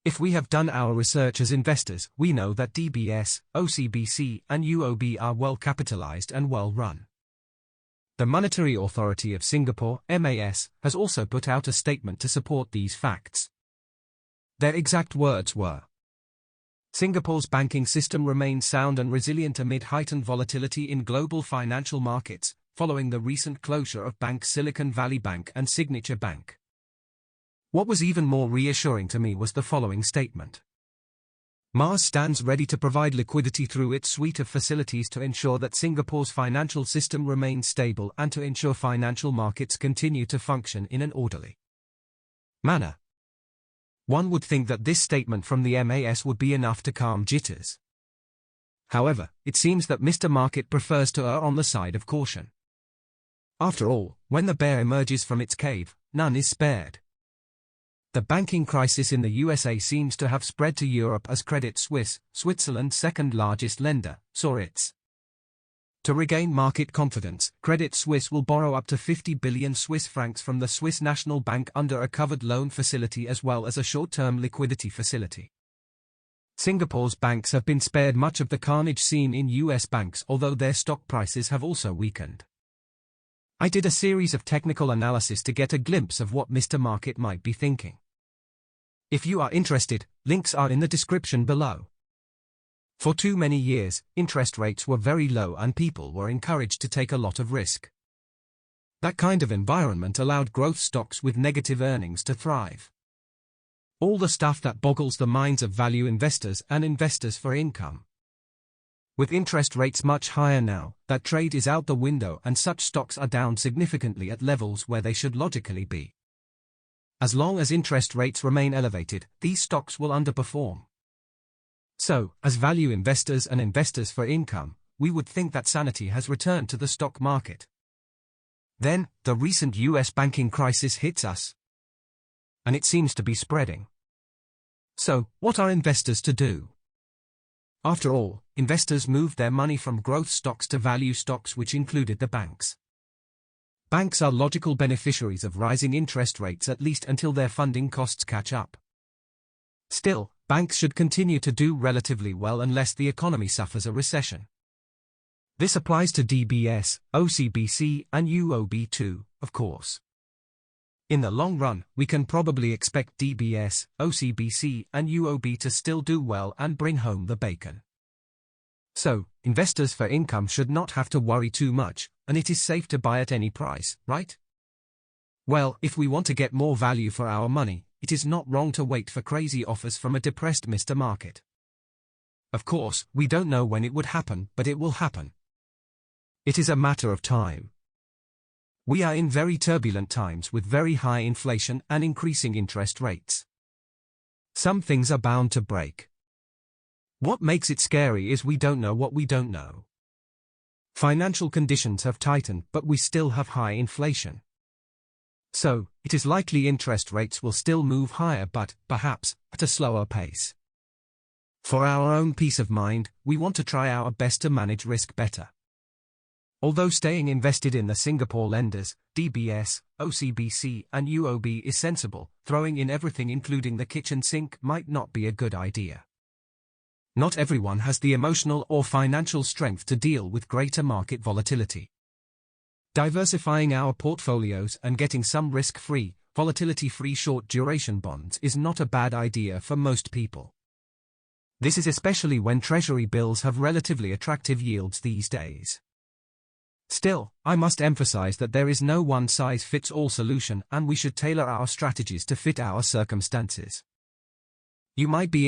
If we have done our research as investors, we know that DBS, OCBC and UOB are well capitalized and well run. The Monetary Authority of Singapore, MAS, has also put out a statement to support these facts. Their exact words were, "Singapore's banking system remains sound and resilient amid heightened volatility in global financial markets, following the recent closure of Bank Silicon Valley Bank and Signature Bank." What was even more reassuring to me was the following statement. MAS stands ready to provide liquidity through its suite of facilities to ensure that Singapore's financial system remains stable and to ensure financial markets continue to function in an orderly manner. One would think that this statement from the MAS would be enough to calm jitters. However, it seems that Mr. Market prefers to err on the side of caution. After all, when the bear emerges from its cave, none is spared. The banking crisis in the USA seems to have spread to Europe as Credit Suisse, Switzerland's second-largest lender, saw its. To regain market confidence, Credit Suisse will borrow up to 50 billion Swiss francs from the Swiss National Bank under a covered loan facility as well as a short-term liquidity facility. Singapore's banks have been spared much of the carnage seen in US banks, although their stock prices have also weakened. I did a series of technical analysis to get a glimpse of what Mr. Market might be thinking. If you are interested, links are in the description below. For too many years, interest rates were very low and people were encouraged to take a lot of risk. That kind of environment allowed growth stocks with negative earnings to thrive. All the stuff that boggles the minds of value investors and investors for income. With interest rates much higher now, that trade is out the window and such stocks are down significantly at levels where they should logically be. As long as interest rates remain elevated, these stocks will underperform. So, as value investors and investors for income, we would think that sanity has returned to the stock market. Then, the recent US banking crisis hits us. And it seems to be spreading. So, what are investors to do? After all, investors moved their money from growth stocks to value stocks, which included the banks. Banks are logical beneficiaries of rising interest rates, at least until their funding costs catch up. Still, banks should continue to do relatively well unless the economy suffers a recession. This applies to DBS, OCBC and UOB too, of course. In the long run, we can probably expect DBS, OCBC and UOB to still do well and bring home the bacon. So, investors for income should not have to worry too much, and it is safe to buy at any price, right? Well, if we want to get more value for our money, it is not wrong to wait for crazy offers from a depressed Mr. Market. Of course, we don't know when it would happen, but it will happen. It is a matter of time. We are in very turbulent times with very high inflation and increasing interest rates. Some things are bound to break. What makes it scary is we don't know what we don't know. Financial conditions have tightened, but we still have high inflation. So, it is likely interest rates will still move higher, but, perhaps, at a slower pace. For our own peace of mind, we want to try our best to manage risk better. Although staying invested in the Singapore lenders, DBS, OCBC and UOB is sensible, throwing in everything including the kitchen sink might not be a good idea. Not everyone has the emotional or financial strength to deal with greater market volatility. Diversifying our portfolios and getting some risk-free, volatility-free short-duration bonds is not a bad idea for most people. This is especially when Treasury bills have relatively attractive yields these days. Still, I must emphasize that there is no one-size-fits-all solution and we should tailor our strategies to fit our circumstances. You might be